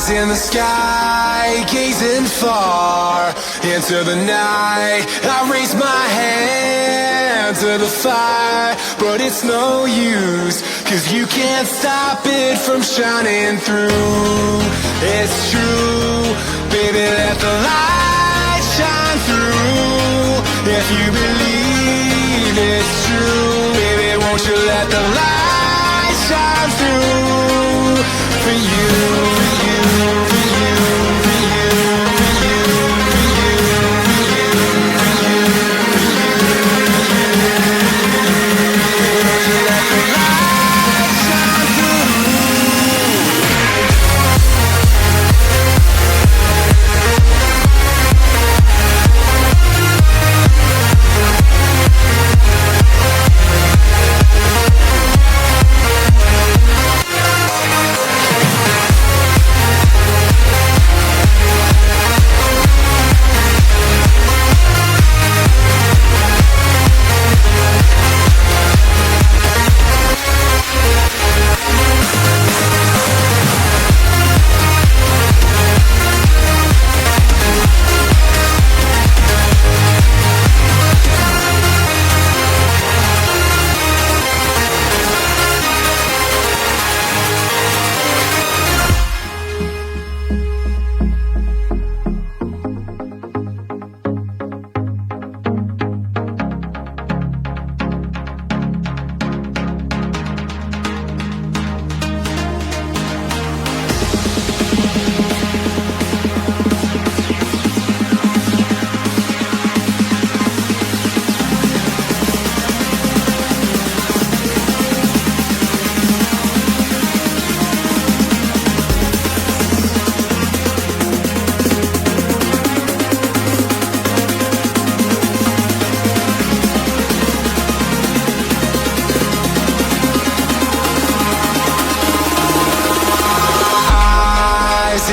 in the sky, gazing far into the night. I raise my hand to the fire, but it's no use, 'cause you can't stop it from shining through. It's true, baby, let the light shine through. If you believe it's true, baby, won't you let the light shine through for you, for you, for you, for you, for you, for you, for you, for you, for you, let the light shine through.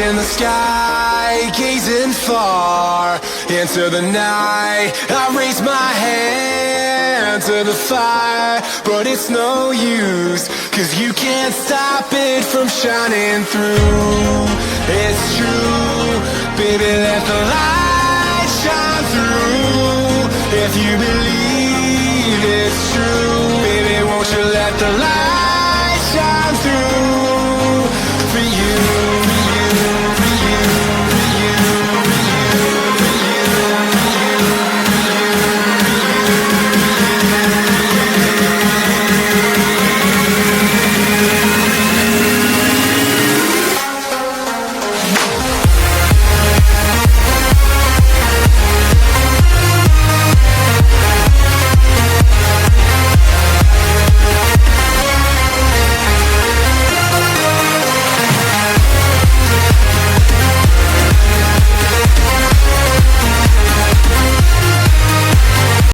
In the sky, gazing far into the night. I raise my hand to the fire, but it's no use, 'cause you can't stop it from shining through. It's true, baby, let the light shine through. If you believe it's true, baby, won't you let the light